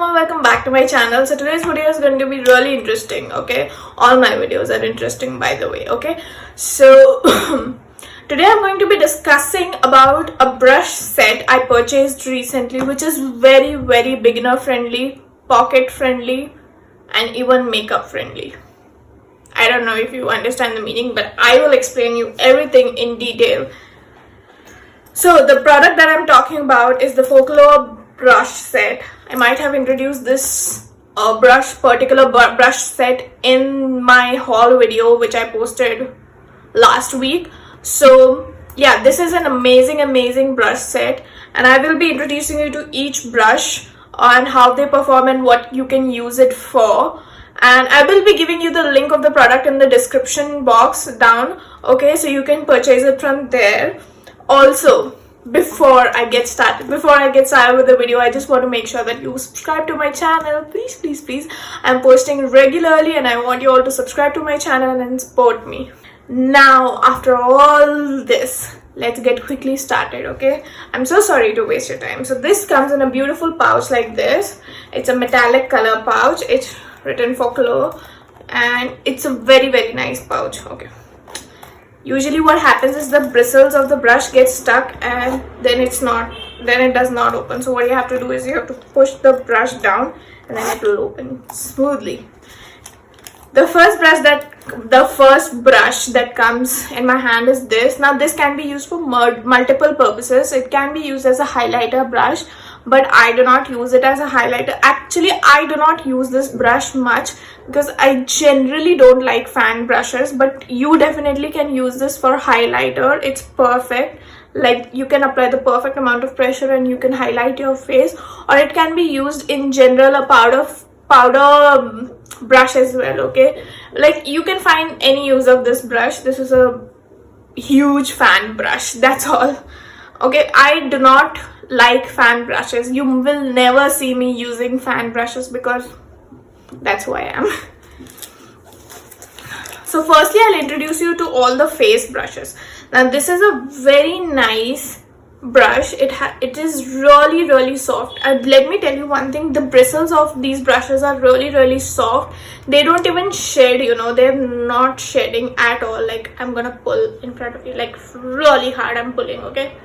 and welcome back to my channel. So today's video is going to be really interesting, okay? All my videos are interesting, by the way, okay? So today I'm going to be discussing about a brush set I purchased recently, which is very beginner friendly, pocket friendly, and even makeup friendly. I don't know if you understand the meaning, but I will explain you everything in detail. So the product that I'm talking about is the Focallure brush set. I might have introduced this particular brush set in my haul video which I posted last week. So yeah, this is an amazing brush set, and I will be introducing you to each brush and how they perform and what you can use it for. And I will be giving you the link of the product in the description box down, okay, so you can purchase it from there. Also, before I get started with the video, I just want to make sure that you subscribe to my channel. Please. I'm posting regularly and I want you all to subscribe to my channel and support me. Now, after all this, let's get quickly started, okay? I'm so sorry to waste your time. So this comes in a beautiful pouch like this. It's a metallic color pouch. It's written Focallure and it's a very nice pouch, okay? Usually what happens is the bristles of the brush get stuck and then it does not open. So what you have to do is you have to push the brush down and then it will open smoothly. The first brush that comes in my hand is this. Now this can be used for multiple purposes. It can be used as a highlighter brush, but I do not use it as a highlighter. Actually, I do not use this brush much because I generally don't like fan brushes, but you definitely can use this for highlighter. It's perfect. Like, you can apply the perfect amount of pressure and you can highlight your face, or it can be used in general a powder brush as well, okay? Like, you can find any use of this brush. This is a huge fan brush, that's all, okay? I do not like fan brushes. You will never see me using fan brushes because that's who I am. So firstly, I'll introduce you to all the face brushes. Now this is a very nice brush. It is really soft, and let me tell you one thing, the bristles of these brushes are really soft. They don't even shed, you know, they're not shedding at all. Like, I'm gonna pull in front of you, like really hard I'm pulling, okay?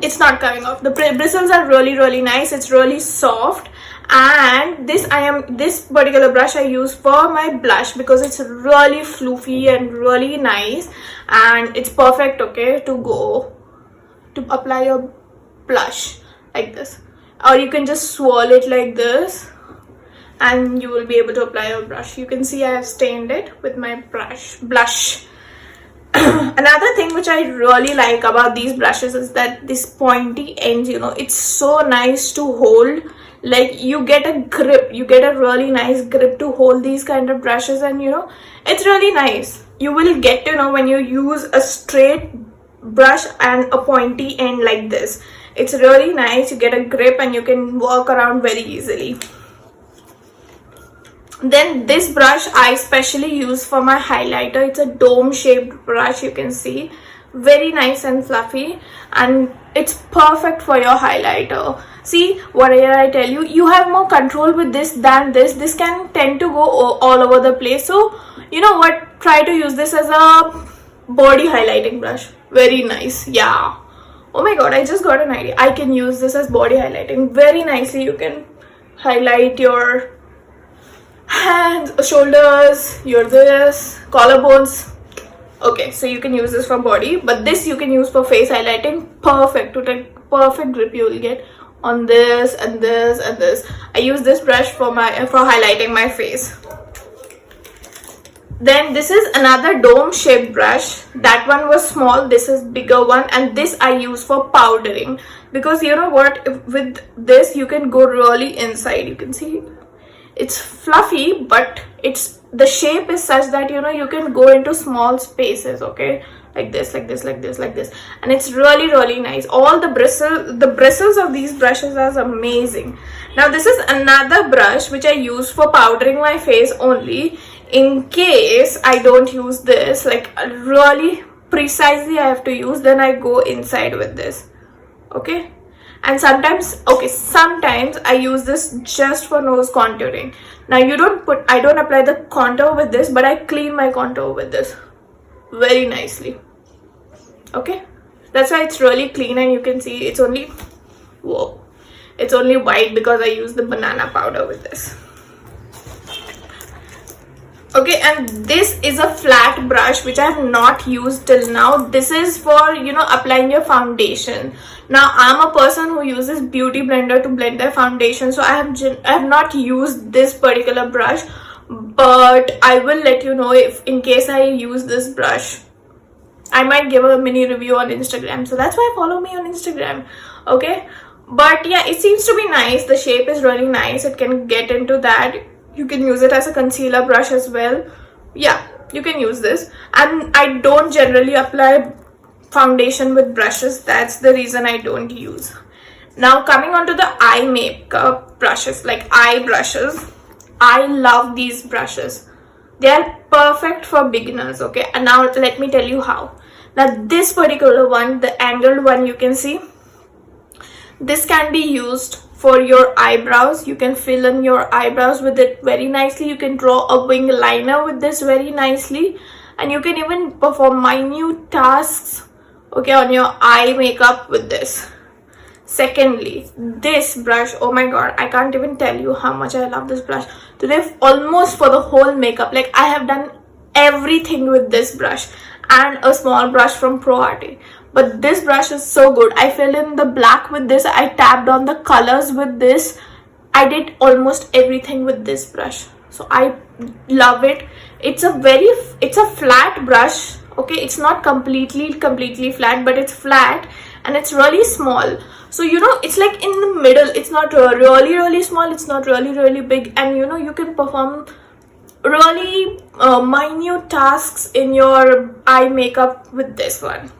It's not coming off. The bristles are really nice. It's really soft, and this particular brush I use for my blush because it's really floofy and really nice, and it's perfect, okay, to apply your blush like this, or you can just swirl it like this and you will be able to apply your brush. You can see I have stained it with my blush. Another thing which I really like about these brushes is that this pointy ends, you know, it's so nice to hold. Like, you get a grip, you get a really nice grip to hold these kind of brushes, and you know, it's really nice. You will get to know when you use a straight brush and a pointy end like this. It's really nice. You get a grip and you can walk around very easily. Then this brush I specially use for my highlighter. It's a dome shaped brush, you can see, very nice and fluffy, and it's perfect for your highlighter. See, what did I tell you? You have more control with this than this. This can tend to go all over the place. So you know what, try to use this as a body highlighting brush. Very nice. Yeah, oh my god, I just got an idea. I can use this as body highlighting very nicely. You can highlight your hands, shoulders, your collarbones. Okay, so you can use this for body, but this you can use for face highlighting. Perfect, to take perfect grip you will get on this and this and this. I use this brush for highlighting my face. Then this is another dome shaped brush. That one was small, this is bigger one, and this I use for powdering because you know what, with this you can go really inside. You can see it's fluffy, but the shape is such that, you know, you can go into small spaces, okay, like this, and it's really nice. All the bristles of these brushes are amazing. Now this is another brush which I use for powdering my face only. In case I don't use this, like really precisely I have to use, then I go inside with this, okay? And sometimes, okay, sometimes I use this just for nose contouring. Now I don't apply the contour with this, but I clean my contour with this very nicely. Okay, that's why it's really clean, and you can see it's only, whoa, it's only white because I use the banana powder with this. Okay, and this is a flat brush which I have not used till now. This is for, you know, applying your foundation. Now I'm a person who uses beauty blender to blend their foundation, so I have not used this particular brush, but I will let you know if in case I use this brush. I might give a mini review on Instagram, so that's why follow me on Instagram. Okay, but yeah, it seems to be nice. The shape is really nice. It can get into that. You can use it as a concealer brush as well. Yeah, you can use this. And I don't generally apply foundation with brushes. That's the reason I don't use. Now coming on to the eye makeup brushes, like eye brushes. I love these brushes. They are perfect for beginners, okay? And now let me tell you how. Now this particular one, the angled one, you can see, this can be used for your eyebrows. You can fill in your eyebrows with it very nicely. You can draw a wing liner with this very nicely, and you can even perform minute tasks, okay, on your eye makeup with this. Secondly, this brush, oh my god, I can't even tell you how much I love this brush. Today, almost for the whole makeup, like I have done everything with this brush, and a small brush from Pro Arte. But this brush is so good. I filled in the black with this. I tapped on the colors with this. I did almost everything with this brush. So I love it. It's a flat brush. Okay, it's not completely flat, but it's flat and it's really small. So, you know, it's like in the middle. It's not really small. It's not really big. And, you know, you can perform really minute tasks in your eye makeup with this one.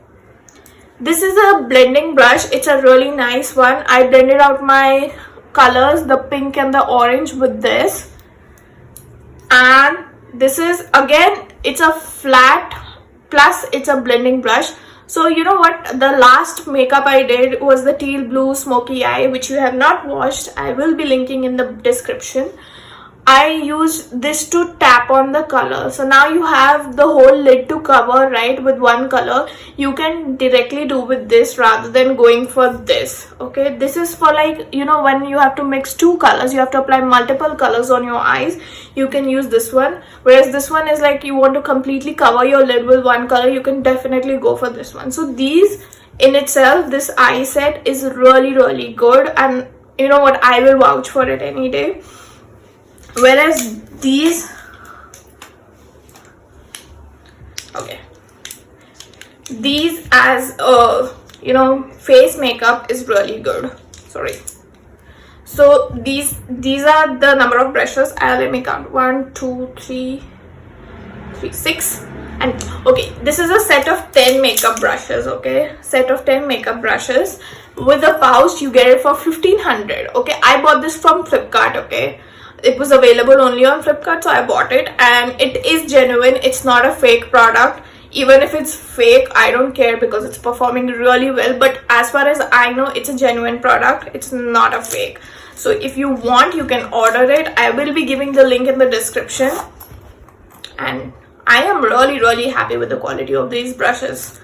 This is a blending brush. It's a really nice one. I blended out my colors, the pink and the orange, with this. And this is, again, it's a flat plus it's a blending brush. So you know what, the last makeup I did was the teal blue smoky eye, which you have not watched. I will be linking in the description. I used this to tap on the color. So now you have the whole lid to cover, right, with one color. You can directly do with this rather than going for this. Okay, this is for, like, you know, when you have to mix two colors, you have to apply multiple colors on your eyes, you can use this one. Whereas this one is like you want to completely cover your lid with one color, you can definitely go for this one. So these in itself, this eye set is really good, and you know what, I will vouch for it any day. Whereas these, okay, these as you know, face makeup is really good. Sorry. So these are the number of brushes. Let me count. 1 2 3 6. And okay, this is a set of 10 makeup brushes. Okay, set of 10 makeup brushes with a pouch. You get it for 1500. Okay, I bought this from Flipkart. Okay, it was available only on Flipkart, so I bought it, and it is genuine. It's not a fake product. Even if it's fake, I don't care because it's performing really well. But as far as I know, it's a genuine product. It's not a fake. So if you want, you can order it. I will be giving the link in the description. And I am really happy with the quality of these brushes.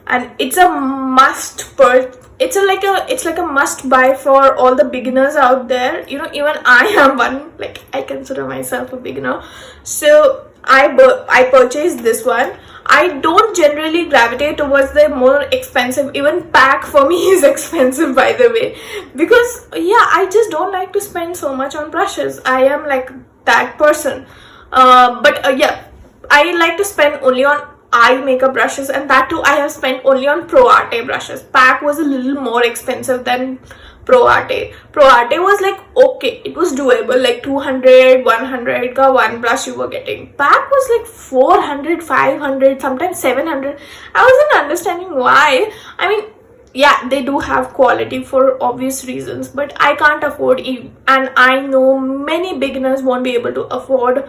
And it's a must purchase. It's like a must buy for all the beginners out there. You know, even I am one. Like, I consider myself a beginner. So I purchased this one. I don't generally gravitate towards the more expensive. Even pack for me is expensive, by the way, because yeah, I just don't like to spend so much on brushes. I am like that person. But yeah, I like to spend only on eye makeup brushes, and that too I have spent only on Pro Arte brushes. Pack was a little more expensive than Pro Arte. Pro Arte was like, okay, it was doable, like 200 100 ka one brush you were getting. Pack was like 400 500, sometimes 700. I wasn't understanding why. I mean, yeah, they do have quality for obvious reasons, but I can't afford it, and I know many beginners won't be able to afford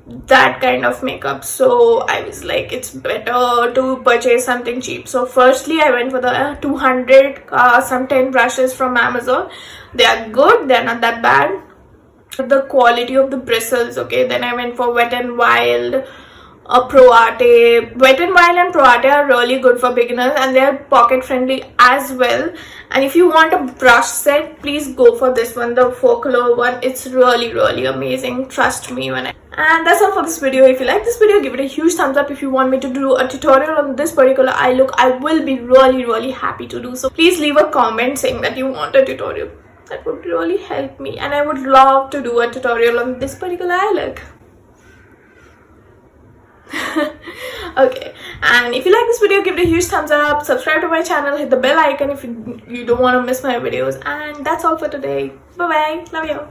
that kind of makeup, so I was like, it's better to purchase something cheap. So firstly I went for the 200 some 10 brushes from Amazon. They are good, they're not that bad. The quality of the bristles, okay. Then I went for Wet n Wild, Pro Arte. Wet n Wild and Pro Arte are really good for beginners, and they are pocket friendly as well. And if you want a brush set, please go for this one, the Focallure one. It's really amazing, trust me. And that's all for this video. If you like this video, give it a huge thumbs up. If you want me to do a tutorial on this particular eye look, I will be really happy to do so. Please leave a comment saying that you want a tutorial. That would really help me, and I would love to do a tutorial on this particular eye look. Okay, and if you like this video, give it a huge thumbs up, subscribe to my channel, hit the bell icon if you don't want to miss my videos. And that's all for today. Bye bye, love you.